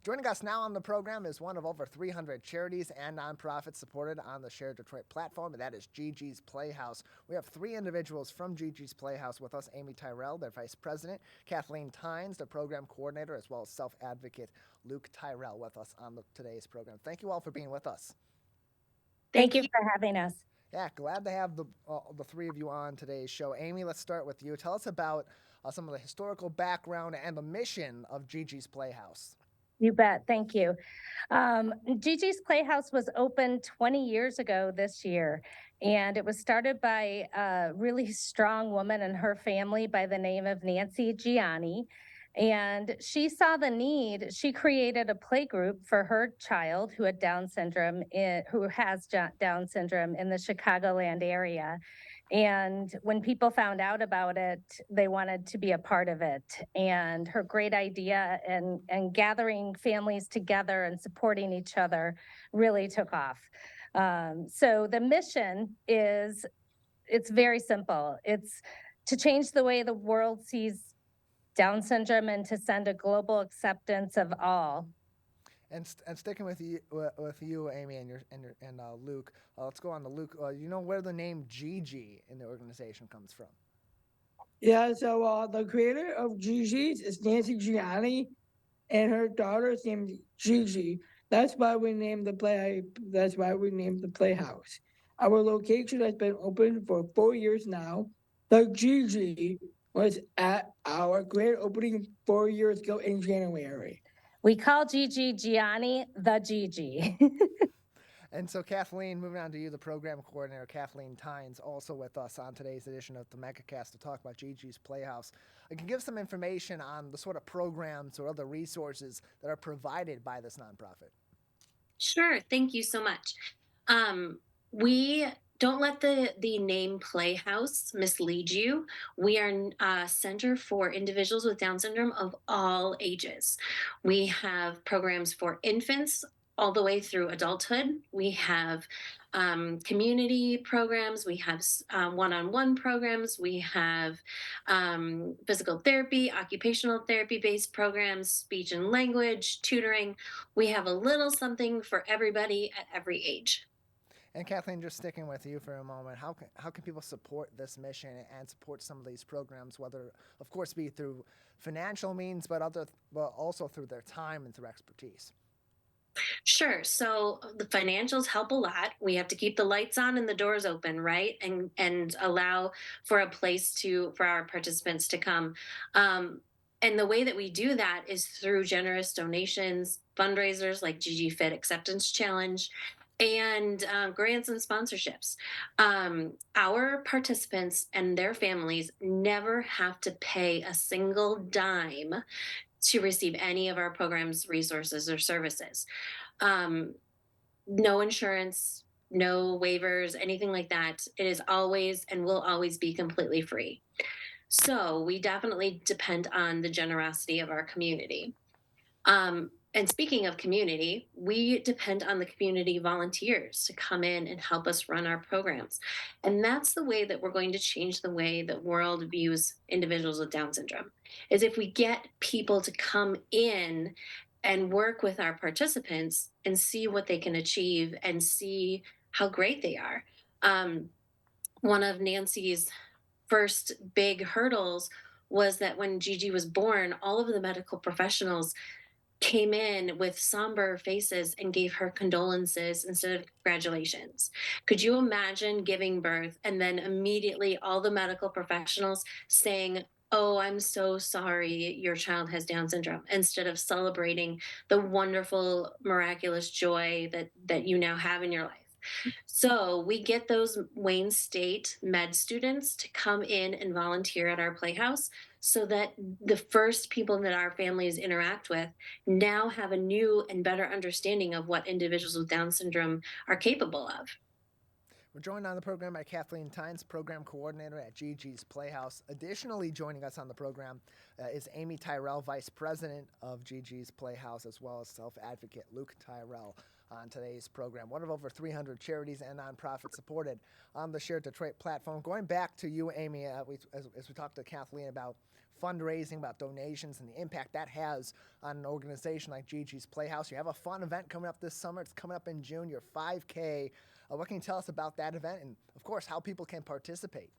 Joining us now on the program is one of over 300 charities and nonprofits supported on the Share Detroit platform, and that is Gigi's Playhouse. We have three individuals from Gigi's Playhouse with us: Amy Tyrell, their vice president; Kathleen Tynes, the program coordinator; as well as self-advocate Luke Tyrell with us on today's program. Thank you all for being with us. Thank you for having us. Yeah, glad to have the three of you on today's show. Amy, let's start with you. Tell us about some of the historical background and the mission of Gigi's Playhouse. You bet. Thank you. Gigi's Playhouse was opened 20 years ago this year, and it was started by a really strong woman and her family by the name of Nancy Gianni. And she saw the need. She created a play group for her child who had Down syndrome, who has Down syndrome in the Chicagoland area. And when people found out about it, they wanted to be a part of it. And her great idea and gathering families together and supporting each other really took off. So the mission it's very simple. It's to change the way the world sees Down syndrome and to send a global acceptance of all. And sticking with you, Amy, and Luke. Let's go on to Luke. You know where the name Gigi in the organization comes from? Yeah, so the creator of Gigi's is Nancy Gianni, and her daughter is named Gigi. That's why we named the Playhouse. Our location has been open for 4 years now. The Gigi was at our grand opening 4 years ago in January. We call Gigi Gianni the Gigi. And so, Kathleen, moving on to you, the program coordinator, Kathleen Tynes, also with us on today's edition of the Megacast to talk about Gigi's Playhouse. I can give some information on the sort of programs or other resources that are provided by this nonprofit. Sure. Thank you so much. We don't let the name Playhouse mislead you. We are a center for individuals with Down syndrome of all ages. We have programs for infants all the way through adulthood. We have community programs. We have one-on-one programs. We have physical therapy, occupational therapy-based programs, speech and language, tutoring. We have a little something for everybody at every age. And Kathleen, just sticking with you for a moment, how can people support this mission and support some of these programs, whether, of course, be through financial means, but also through their time and through expertise? Sure. So the financials help a lot. We have to keep the lights on and the doors open, right? And allow for a place for our participants to come. And the way that we do that is through generous donations, fundraisers like Gigi Fit Acceptance Challenge, and grants and sponsorships. Our participants and their families never have to pay a single dime to receive any of our programs, resources, or services. No insurance, no waivers, anything like that. It is always and will always be completely free. So we definitely depend on the generosity of our community. And speaking of community, we depend on the community volunteers to come in and help us run our programs. And that's the way that we're going to change the way the world views individuals with Down syndrome, is if we get people to come in and work with our participants and see what they can achieve and see how great they are. One of Nancy's first big hurdles was that when Gigi was born, all of the medical professionals came in with somber faces and gave her condolences instead of congratulations. Could you imagine giving birth and then immediately all the medical professionals saying, "Oh, I'm so sorry your child has Down syndrome," instead of celebrating the wonderful, miraculous joy that you now have in your life? So we get those Wayne State med students to come in and volunteer at our Playhouse so that the first people that our families interact with now have a new and better understanding of what individuals with Down syndrome are capable of. We're joined on the program by Kathleen Tynes, program coordinator at Gigi's Playhouse. Additionally, joining us on the program, is Amy Tyrell, Vice President of Gigi's Playhouse, as well as self-advocate Luke Tyrell on today's program. One of over 300 charities and nonprofits supported on the Shared Detroit platform. Going back to you, Amy, as we talked to Kathleen about fundraising, about donations, and the impact that has on an organization like Gigi's Playhouse. You have a fun event coming up this summer. It's coming up in June, your 5K. What can you tell us about that event and, of course, how people can participate?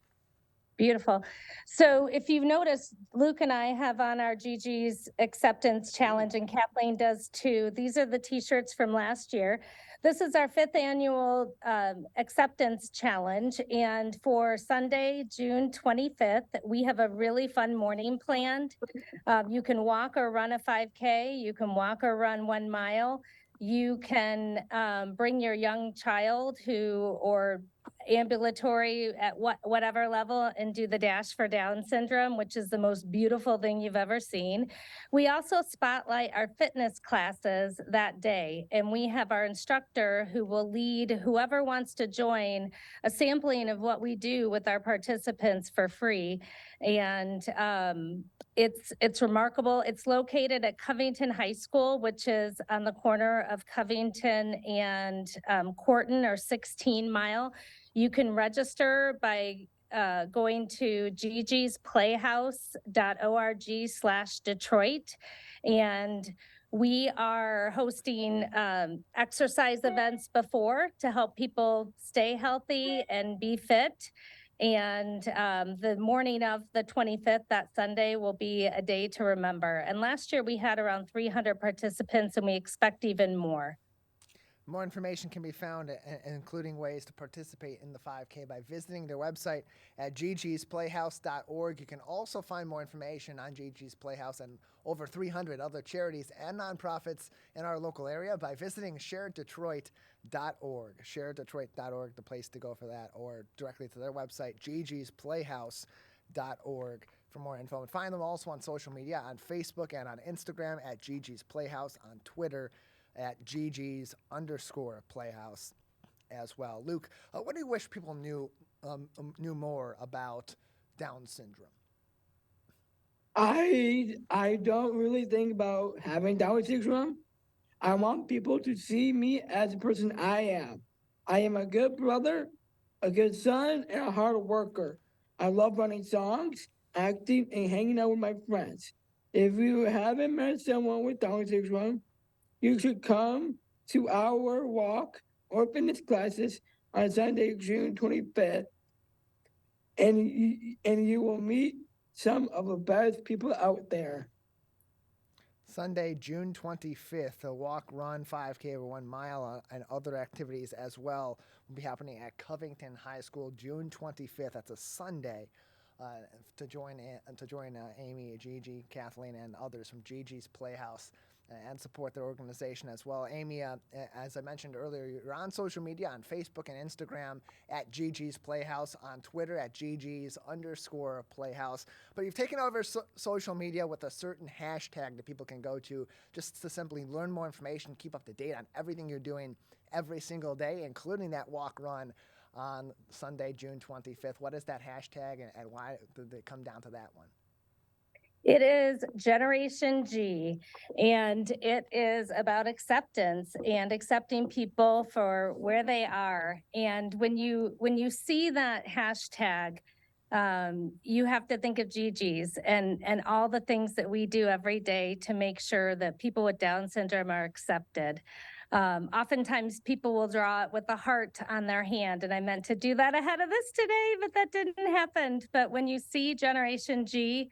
Beautiful. So if you've noticed, Luke and I have on our Gigi's Acceptance Challenge, and Kathleen does too. These are the t-shirts from last year. This is our 5th annual Acceptance Challenge. And for Sunday, June 25th, we have a really fun morning planned. You can walk or run a 5K. You can walk or run 1 mile. You can bring your young child or ambulatory at whatever level and do the Dash for Down syndrome, which is the most beautiful thing you've ever seen. We also spotlight our fitness classes that day, and we have our instructor who will lead whoever wants to join a sampling of what we do with our participants for free. And it's remarkable. It's located at Covington High School, which is on the corner of Covington and Corton, or 16 Mile. You can register by going to gigisplayhouse.org/Detroit. And we are hosting exercise events before to help people stay healthy and be fit. And the morning of the 25th, that Sunday, will be a day to remember. And last year we had around 300 participants, and we expect even more. More information can be found, including ways to participate in the 5K, by visiting their website at gigisplayhouse.org. You can also find more information on Gigi's Playhouse and over 300 other charities and nonprofits in our local area by visiting shareddetroit.org. Shareddetroit.org, the place to go for that, or directly to their website, gigisplayhouse.org, for more info. And find them also on social media, on Facebook and on Instagram at Gigi's Playhouse, on Twitter at Gigi's_Playhouse as well. Luke, what do you wish people knew more about Down syndrome? I don't really think about having Down syndrome. I want people to see me as the person I am. I am a good brother, a good son, and a hard worker. I love running songs, acting, and hanging out with my friends. If you haven't met someone with Down syndrome, you should come to our walk or fitness classes on Sunday, June 25th, and you will meet some of the best people out there. Sunday, June 25th, a walk, run, 5K, or 1 mile, and other activities as well will be happening at Covington High School, June 25th. That's a Sunday. To join Amy, Gigi, Kathleen, and others from Gigi's Playhouse and support their organization as well. Amy, as I mentioned earlier, you're on social media, on Facebook and Instagram at Gigi's Playhouse, on Twitter at Gigi's_Playhouse. But you've taken over social media with a certain hashtag that people can go to just to simply learn more information, keep up to date on everything you're doing every single day, including that walk run on Sunday, June 25th. What is that hashtag, and why did it come down to that one? It is Generation G, and it is about acceptance and accepting people for where they are. And when you see that hashtag, you have to think of Gigi's and all the things that we do every day to make sure that people with Down syndrome are accepted. Oftentimes people will draw it with a heart on their hand, and I meant to do that ahead of this today, but that didn't happen. But when you see Generation G,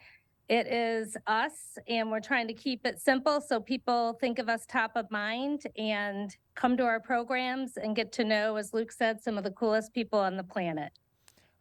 it is us, and we're trying to keep it simple so people think of us top of mind and come to our programs and get to know, as Luke said, some of the coolest people on the planet.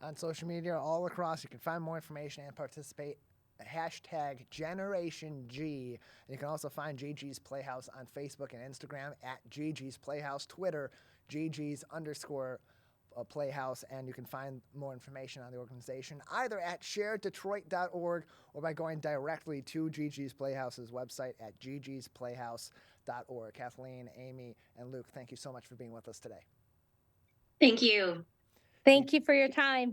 On social media all across, you can find more information and participate. Hashtag Generation G. And you can also find Gigi's Playhouse on Facebook and Instagram at Gigi's Playhouse, Twitter, Gigi's_Playhouse, and you can find more information on the organization either at shareddetroit.org or by going directly to Gigi's Playhouse's website at gigisplayhouse.org. Kathleen, Amy, and Luke, thank you so much for being with us today. Thank you. Thank you for your time.